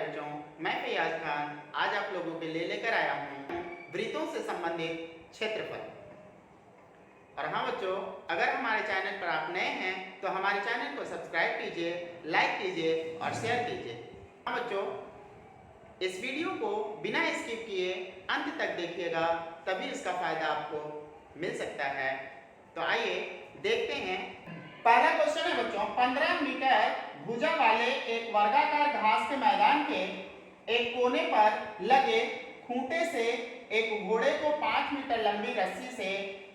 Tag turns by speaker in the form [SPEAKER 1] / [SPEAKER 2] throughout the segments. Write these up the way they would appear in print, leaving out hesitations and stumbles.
[SPEAKER 1] बच्चों, मैं फैयाज खान आज आप लोगों के लिए लेकर आया हूँ वृत्तों से संबंधित क्षेत्रफल। और हाँ बच्चों, अगर हमारे चैनल पर आप नए हैं तो हमारे चैनल को सब्सक्राइब कीजिए, लाइक कीजिए और शेयर कीजिए। हाँ बच्चों, इस वीडियो को बिना स्किप किए अंत तक देखिएगा, तभी इसका फायदा आपको मिल सकता है। तो आइए देखते हैं। पहला क्वेश्चन है बच्चों, 15 मीटर भुजा वाले एक वर्गाकार घास के मैदान के एक कोने पर लगे खूंटे से एक घोड़े को 5 मीटर लंबी रस्सी से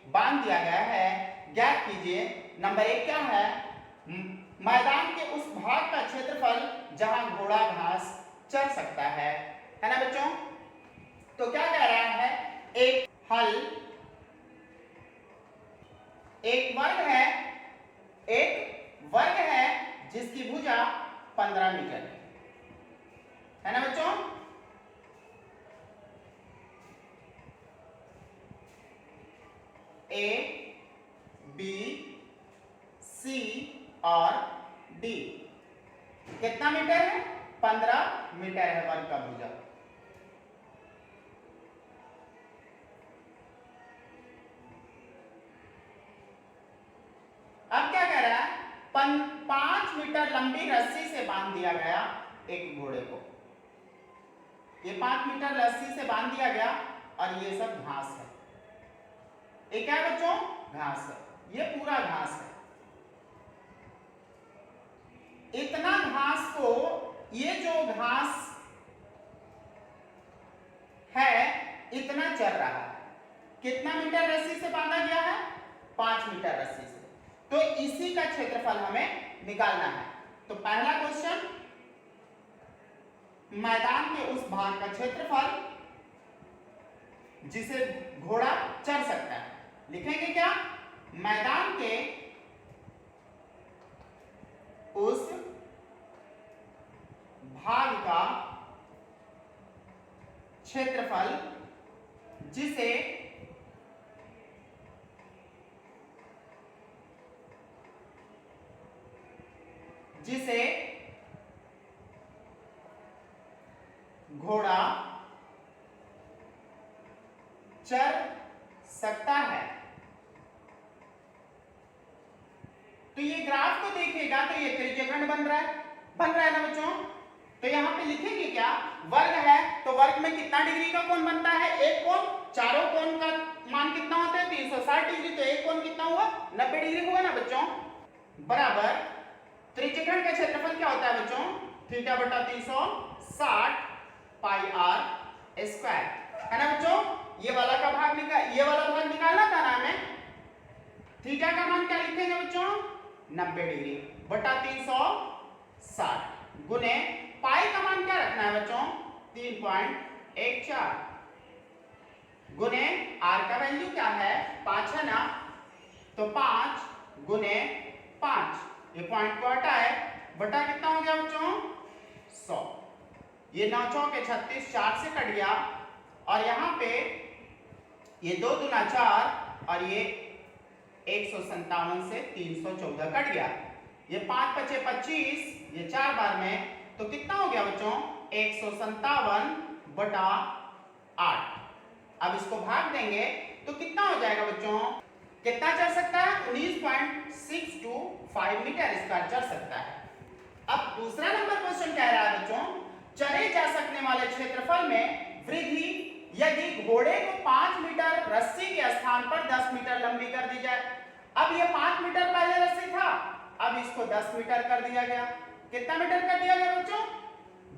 [SPEAKER 1] बांध दिया गया है। ज्ञात कीजिए। नंबर 1 क्या है? मैदान के उस भाग का क्षेत्रफल जहां घोड़ा घास चर सकता है ना बच्चों? तो क्या कह रहा है? एक हल, एक वर्ग है जिसकी भुजा 15 मीटर है ना बच्चों? ए, बी, सी और डी कितना मीटर है? 15 मीटर है वर्ग का भुजा। अब क्या कह रहा है? 5 मीटर लंबी रस्सी से बांध दिया गया एक घोड़े को। ये 5 मीटर रस्सी से बांध दिया गया और ये सब घास है। ये क्या है बच्चों? घास है। ये पूरा घास है। इतना घास को, ये जो घास है इतना चल रहा है। कितना मीटर रस्सी से बांधा गया है? 5 मीटर रस्सी से। तो इसी का क्षेत्रफल हमें निकालना है। तो पहला क्वेश्चन, मैदान के उस भाग का क्षेत्रफल जिसे घोड़ा चर सकता है। लिखेंगे क्या? मैदान के उस भाग का क्षेत्रफल जिसे घोड़ा चर सकता है। तो ये ग्राफ को देखिएगा तो ये त्रिज्यखंड बन रहा है ना बच्चों? तो यहां पे लिखेंगे क्या? वर्ग है तो वर्ग में कितना डिग्री का कोण बनता है? एक कोण। चारों कोण का मान कितना होता है? 360 डिग्री। तो एक कोण कितना हुआ? 90 डिग्री हुआ ना बच्चों? बराबर त्रिज्यखंड का क्षेत्रफल क्या होता है बच्चों? थीटा बटा 360 पाई आर स्क्वायर है ना बच्चों? ये वाला भाग निकालना था ना हमें। थीटा का मान क्या लिखेंगे बच्चों? 90 डिग्री बटा 360 गुने पाई का मान क्या रखना है बच्चों? 3.14 गुने आर का वैल्यू क्या है? 5 है ना? तो 5 गुने 5, ये पॉइंट को हटाए, बटा कितना हो गया बच्चों? 100। ये 9 चौके 36, 4 से कट गया और यहाँ पे ये 2 दूना 4 और ये 157 से 314 कट गया। ये 5 पचे 25, ये 4 बार में, तो कितना हो गया बच्चों? 157 बटा 8। अब इसको भाग देंगे तो कितना हो जाएगा बच्चों? कितना चल सकता है? 19.625 मीटर स्क्वायर चल सकता है। अब दूसरा नंबर क्वेश्चन कह रहा है बच्चों, चरे जा सकने वाले क्षेत्रफल में वृद्धि यदि घोड़े को 5 मीटर रस्सी के स्थान पर 10 मीटर लंबी कर दी जाए। अब ये 5 मीटर पहले रस्सी था, अब इसको 10 मीटर कर दिया गया। कितना मीटर कर दिया गया बच्चों?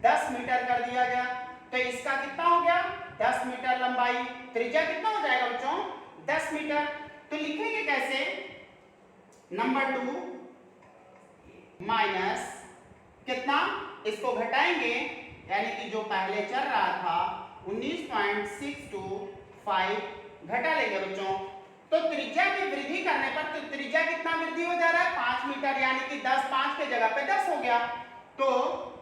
[SPEAKER 1] 10 मीटर कर दिया गया। तो इसका कितना हो गया? 10 मीटर लंबाई। त्रिज्या कितना हो जाएगा बच्चों? 10 मीटर। तो लिखेंगे कैसे? नंबर 2 माइनस कितना? इसको घटाएंगे, यानी कि जो पहले चल रहा था 19.625 घटा लेंगे बच्चों। तो त्रिज्या की वृद्धि करने पर तो त्रिज्या कितना वृद्धि हो जा रहा है? 5 मीटर, यानी कि 10 5 के जगह पे 10 हो गया। तो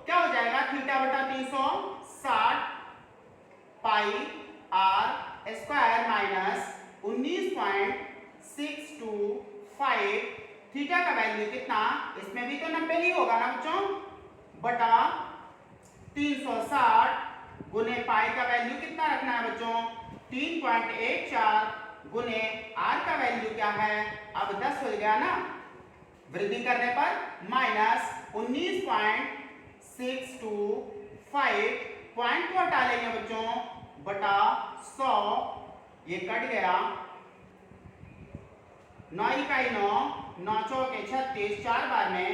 [SPEAKER 1] क्या हो जाएगा? थीटा बटा 360 पाई आर स्क्वायर माइनस 19.625। थीटा का वैल्यू कितना? इसमें भी तो 90 ही होगा ना बच्चों? बटा 360 गुने पाई का वैल्यू कितना रखना है बच्चों 3.14 गुने आर का वैल्यू क्या है अब 10 हो गया ना वृद्धि करने पर माइनस 19.625 पॉइंट को हटा लेंगे बच्चों बटा 100 ये कट गया 9 इकाई 9 9 चौके 36 4 बार में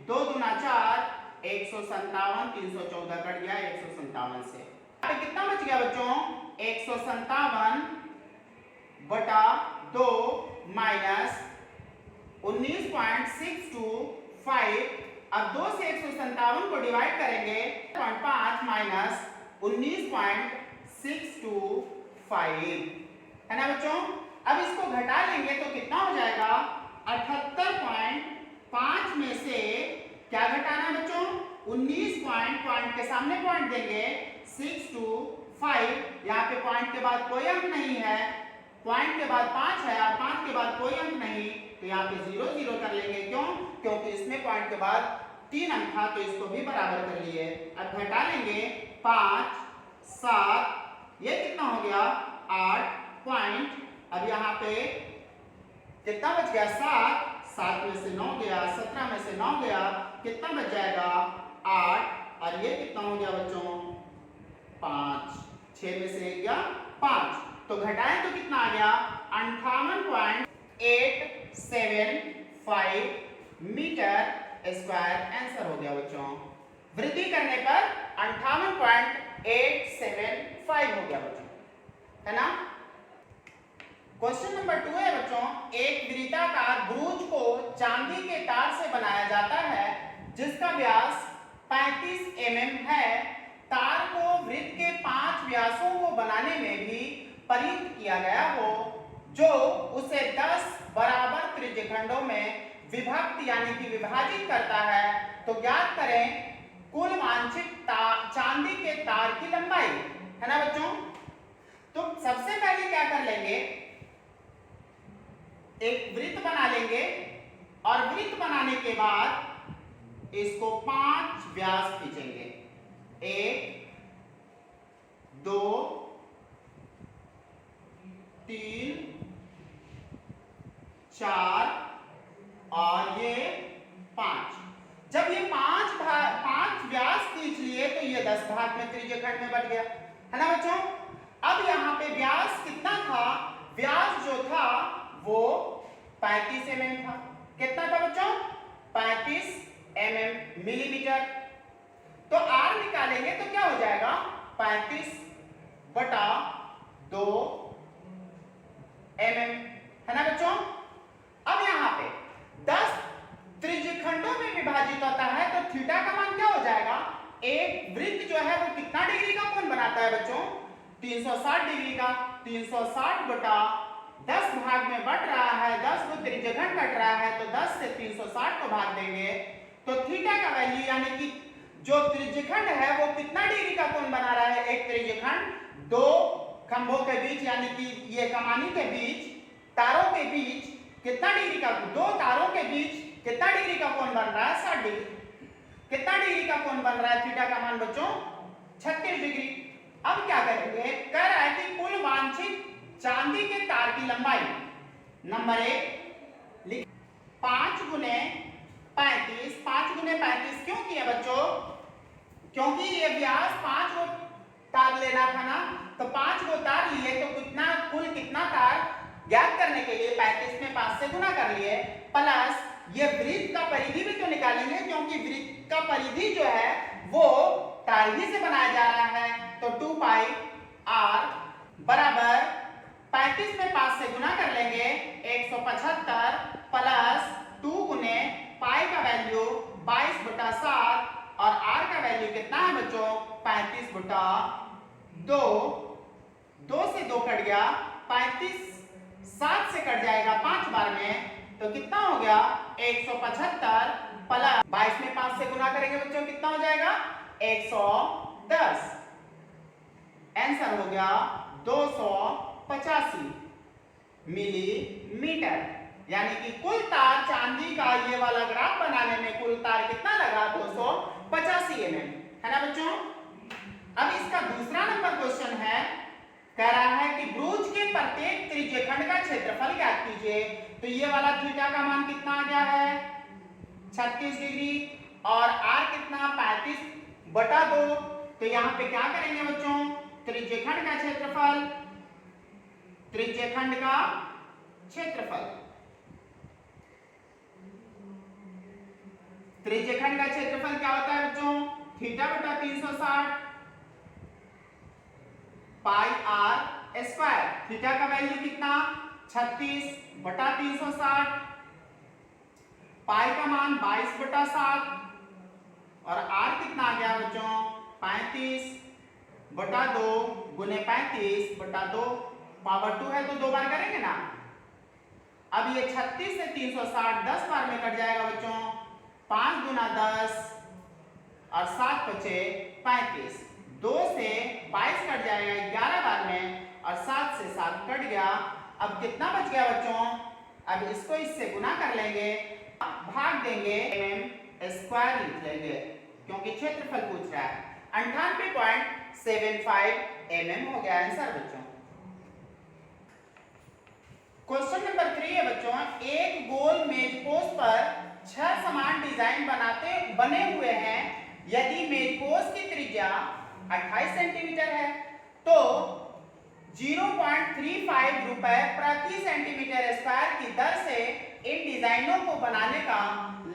[SPEAKER 1] 2 दूना 4 157 314 कट गया 157 से यहाँ पे कितना बच गया बच्चों 157 बटा 2 माइनस 19.625 अब 2 से 157 को डिवाइड करेंगे 5 माइनस 19.625 है ना बच्चों अब इसको घटा लेंगे तो कितना हो जाएगा 78.5 में से क्या घटाना है बच्चों 19 पॉइंट के सामने पॉइंट देंगे 625 यहाँ पे पॉइंट के बाद कोई अंक नहीं है पॉइंट के बाद 5 है और 5 के बाद कोई अंक नहीं तो यहाँ पे 0 0 कर लेंगे क्यों क्योंकि इसमें पॉइंट के बाद 3 अंक था तो इसको भी बराबर कर लिए अब घटा लेंगे 5 7 ये कितना हो गया 8 पॉइंट अब यहाँ पे कितना बच गया 7 में से 9 गया 17 में से 9 गया कितना बच जाएगा 8 और ये कितना हो गया बच्चों 5 6 में से गया 5 तो घटाएं तो कितना आ गया 58.875 मीटर स्क्वायर आंसर हो गया बच्चों वृद्धि करने पर 58.875 हो गया बच्चों है ना क्वेश्चन नंबर 2 है बच्चों एक वृत्ताकार ब्रूज को चांदी के तार से बनाया जाता है जिसका व्यास 35 mm है तार को वृत्त के 5 व्यासों को बनाने में भी प्रयुक्त किया गया हो जो उसे 10 बराबर त्रिज्यखंडों में विभक्त यानी कि विभाजित करता है तो ज्ञात करें कुल वांछित चांदी के तार की लंबाई है ना बच्चों तो सबसे पहले क्या कर लेंगे एक वृत्त बना लेंगे और वृत्त बनाने के बाद इसको 5 व्यास खींचेंगे 1 2 3 4 और ये 5 जब ये 5 व्यास खींच लिए तो ये 10 भाग में त्रिज्यखंड में बट गया है ना बच्चों अब यहाँ पे व्यास कितना था व्यास जो था वो 35 mm था कितना था बच्चों 35 mm मिलीमीटर तो r निकालेंगे तो क्या हो जाएगा 35 बटा 2 mm है ना बच्चों अब यहाँ पे 10 त्रिज्यखंडों में विभाजित होता है तो थीटा का मान क्या हो जाएगा एक वृत्त जो है वो कितना डिग्री का कोण बनाता है बच्चों 360 डिग्री का 360 बटा 10 भाग में बट रहा है 10 को त्रिज्यखंड कट रहा है तो 10 से 360 को भाग देंगे तो थीटा का वैल्यू यानी कि जो त्रिज्यखंड है वो कितना डिग्री का कोण बना रहा है एक त्रिज्यखंड दो खंभों के बीच यानी कि ये कमानी के बीच तारों के बीच कितना डिग्री का दो तारों के बीच कितना डिग्री का कोण बन रहा है 60 डिग्री कितना डिग्री का कोण बन रहा है थीटा का मान बच्चों 36 डिग्री अब क्या करेंगे कह रहा है कि कुल वांछित चांदी के तार की लंबाई नंबर 1 5 गुने 35 क्यों किया बच्चों क्योंकि ये व्यास 5 को तार लेना था ना तो 5 को तार लिए तो कितना कुल कितना तार ज्ञात करने के लिए 35 में 5 से गुना कर लिए प्लस ये वृत्त का परिधि भी तो निकालेंगे क्योंकि वृत्त का परिधि जो है वो तार ही से बनाया जा रहा है तो 2 पाई r बराबर 35 में 5 से गुना कर लेंगे 175 प्लस 2 गुने पाई का वैल्यू 22 बटा 7 और r का वैल्यू कितना है बच्चों 35 बटा 2 2 से 2 कट गया 35 7 से कट जाएगा 5 बार में तो कितना हो गया 175 प्लस 22 में 5 से गुना करेंगे बच्चों कितना हो जाएगा 110 आंसर हो गया 285 मिलीमीटर यानी कि कुल तार चांदी का ये वाला ग्राफ बनाने में कुल तार कितना लगा 285 mm है ना बच्चों अब इसका दूसरा नंबर क्वेश्चन है, कह रहा है कि ब्रूज के प्रत्येक त्रिज्यखंड का क्षेत्रफल ज्ञात कीजिए। तो ये वाला थीटा का मान कितना आ गया है 36 डिग्री और आर कितना 35/2। तो यहाँ पे क्या करेंगे बच्चों, त्रिज्यखंड का क्षेत्रफल, त्रिज्यखंड का क्षेत्रफल, त्रिज्यखंड का क्षेत्रफल क्या होता है बच्चों, थीटा बटा 360 पाई आर स्क्वायर। थीटा का वैल्यू कितना 36/360, पाई का मान 22/7 और आर कितना आ गया बच्चों 35/2 गुने 35/2 पावर 2 है तो 2 बार करेंगे ना। अब ये 36 से 360 10 बार में कट जाएगा बच्चों, 5 गुना 10 और 7 बचे 35, 2 से 22 कट जाएगा 11 बार में और 7 से 7 कट गया। अब कितना बच गया बच्चों, अब इसको इससे गुना कर लेंगे, भाग देंगे, स्क्वायर लिख लेंगे क्योंकि क्षेत्रफल पूछ रहा है। 98.75 mm हो गया आंसर बच्चों। क्वेश्चन नंबर 3 है बच्चों, एक गोल मेजपोश पर 6 समान डिजाइन बने हुए हैं। यदि मेजपोश की त्रिज्या 28 सेंटीमीटर है तो 0.35 रुपए प्रति सेंटीमीटर स्क्वायर की दर से इन डिजाइनों को बनाने का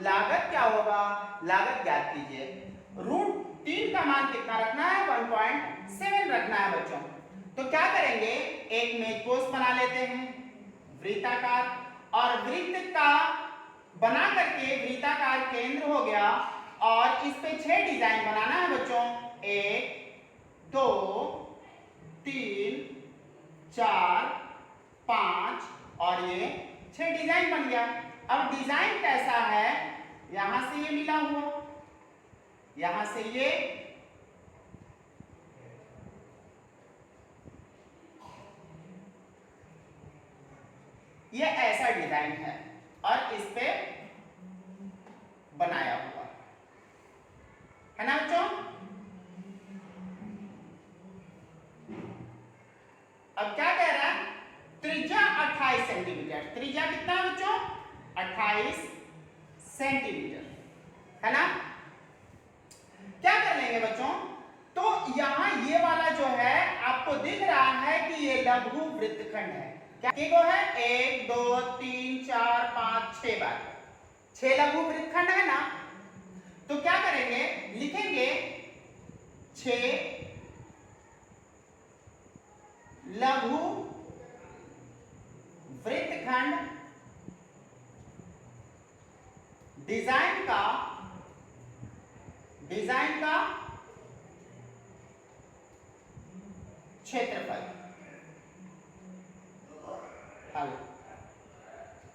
[SPEAKER 1] लागत क्या होगा, लागत ज्ञात कीजिए। √3 का मान कितना रखना है 1.7 रखना है बच्चों। तो क्या करेंगे, एक मेजपोश बना लेते हैं वृत्ताकार, और वृत्त का बना करके वृत्ताकार केंद्र हो गया और इस पे 6 डिजाइन बनाना है बच्चों, 1 2 3 4 5 और ये 6 डिजाइन बन गया। अब डिजाइन कैसा है, यहां से ये मिला हुआ, यहां से ये ऐसा डिजाइन है और इस पे बनाया हुआ है ना बच्चों। अब क्या कह रहा है, त्रिज्या 28 सेंटीमीटर, त्रिज्या कितना है बच्चों 28 सेंटीमीटर है ना। क्या कर लेंगे बच्चों, तो यहां ये वाला जो है आपको दिख रहा है कि ये लघु वृत्तखंड है, क्या को है 1 2 3 4 5 6 बार, 6 लघु वृत्तखंड है ना। तो क्या करेंगे, लिखेंगे 6 लघु वृत्तखंड डिजाइन का क्षेत्रफल। हल,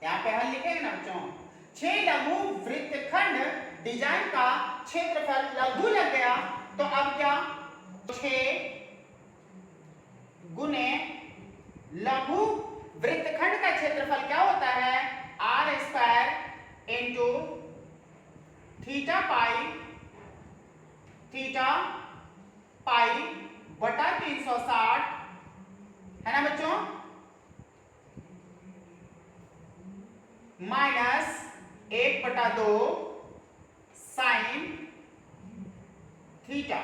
[SPEAKER 1] यहां पे हल लिखेंगे ना बच्चों, 6 लघु वृत्तखंड डिजाइन का क्षेत्रफल, लघु लग गया तो अब क्या 6 गुने लघु वृत्तखंड का क्षेत्रफल क्या होता है r square into theta pi बटा 360 है ना बच्चों, माइनस 1/2 साइन थीटा।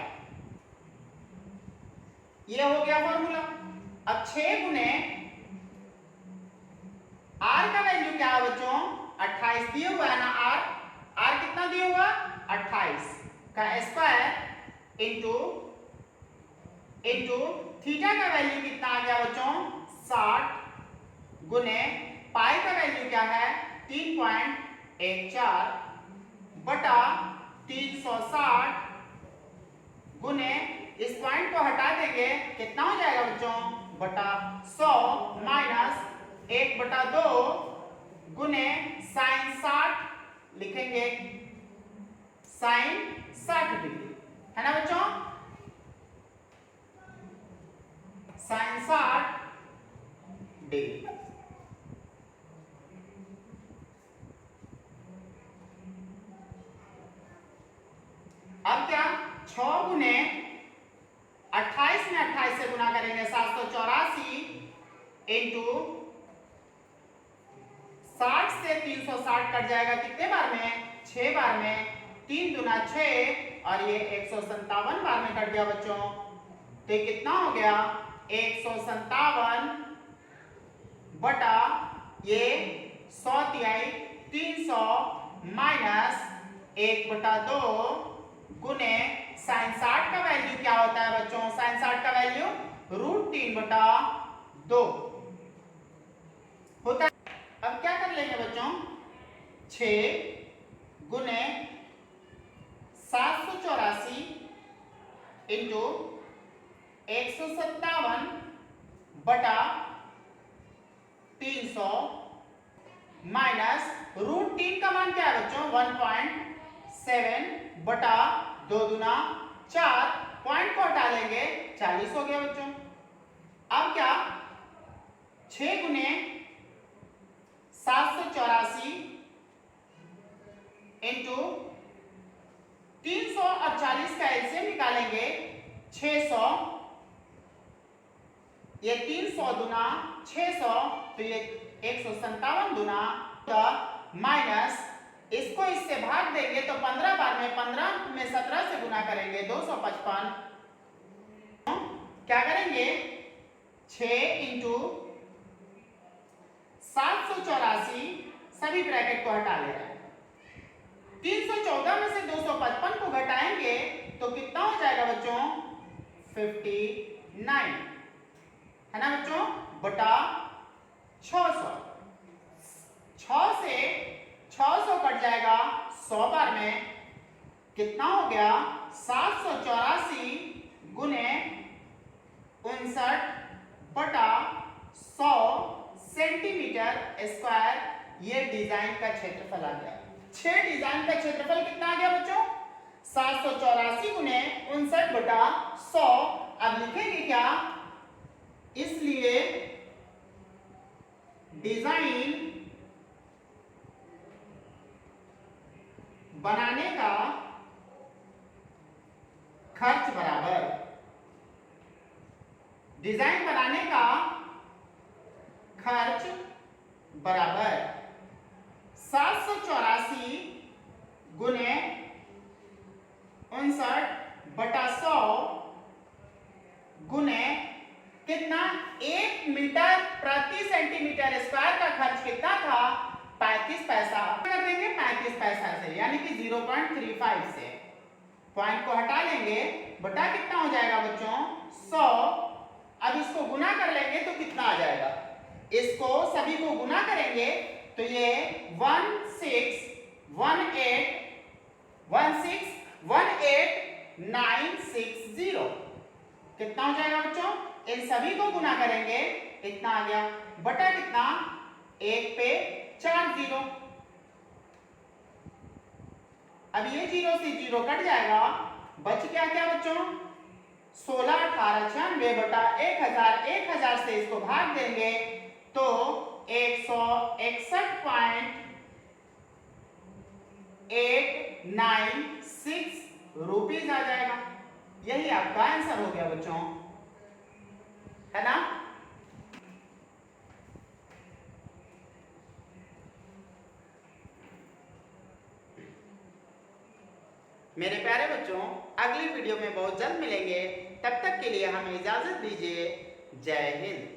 [SPEAKER 1] ये हो गया फॉर्मूला। अब 6 गुने आर का वैल्यू क्या है बच्चों 28 दिया हुआ है ना, आर कितना दिया हुआ 28 का स्क्वायर इंटू थीटा का वैल्यू कितना आ गया बच्चों 60 गुने पाई का वैल्यू क्या है 3.14 बटा 360 गुने इस पॉइंट को हटा देंगे कितना हो जाएगा बच्चों बटा 100 माइनस 1/2 गुने साइन 60 लिखेंगे साइन 60 डिग्री है ना बच्चों, साइन 60 डिग्री। अब क्या 6 गुने 28 में 28 से गुना करेंगे 784 इंटू 60 से 360 कट जाएगा कितने बार में? 6 बार में। 3 दूना 6 और ये 157 बार में कट गया बच्चों। तो ये कितना हो गया? 157 बटा ये 100 तिहाई 300 माइनस 1/2 गुने sin 60 का वैल्यू क्या होता है बच्चों? sin 60 का वैल्यू √3/2 होता है। अब क्या कर लेंगे बच्चों? 6 गुने 784 इंटू 157 बटा 300 माइनस √3 का मान क्या है बच्चों? 1.7 बटा 2 दूना 4, पॉइंट को हटा लेंगे 40 हो गया बच्चों। अब क्या? 6 गुने 784 इंटू 300 और 40 का एलसीएम निकालेंगे 600, ये 300 दुना 600 तो ये 157 दुना माइनस इसको इससे भाग देंगे तो 15 बार में 15 में 17 से गुना करेंगे 255। क्या करेंगे? 6 इंटू 784 सभी ब्रैकेट को हटा ले रहे हैं। 314 में से 255 को घटाएंगे तो कितना हो जाएगा बच्चों? 59 है ना बच्चों, बटा 600। 6 से 600 कट जाएगा 100 बार में, कितना हो गया? 784 गुने 59 बटा 100 सेंटीमीटर स्क्वायर। ये डिजाइन का क्षेत्रफल आ गया। 6 डिजाइन का क्षेत्रफल कितना आ गया बच्चों? 784 गुने 59 बटा 100। अब लिखेंगे क्या? इसलिए डिजाइन बनाने का खर्च बराबर, डिजाइन बनाने का खर्च बराबर 784 गुने 59 बटा 100 गुने कितना? 1 मीटर प्रति सेंटीमीटर स्क्वायर का खर्च कितना था? 35 पैसा। कर देंगे 35 पैसा से, यानी कि 0.35 से पॉइंट को हटा लेंगे, बटा कितना हो जाएगा बच्चों? 100। अब इसको गुना कर लेंगे तो कितना आ जाएगा? इसको सभी को गुना करेंगे तो ये 1618960 कितना हो जाएगा बच्चों? इन सभी को गुना करेंगे इतना आ गया, बटा कितना? 1 पे 4 0। अब ये 0 से 0 कट जाएगा, बच क्या क्या बच्चों? 16 18 96 बटा 1000। 1000 से इसको भाग देंगे तो 161.896 रुपीज आ जाएगा। यही आपका आंसर हो गया बच्चों, है ना? मेरे प्यारे बच्चों, अगली वीडियो में बहुत जल्द मिलेंगे। तब तक के लिए हमें इजाजत दीजिए। जय हिंद।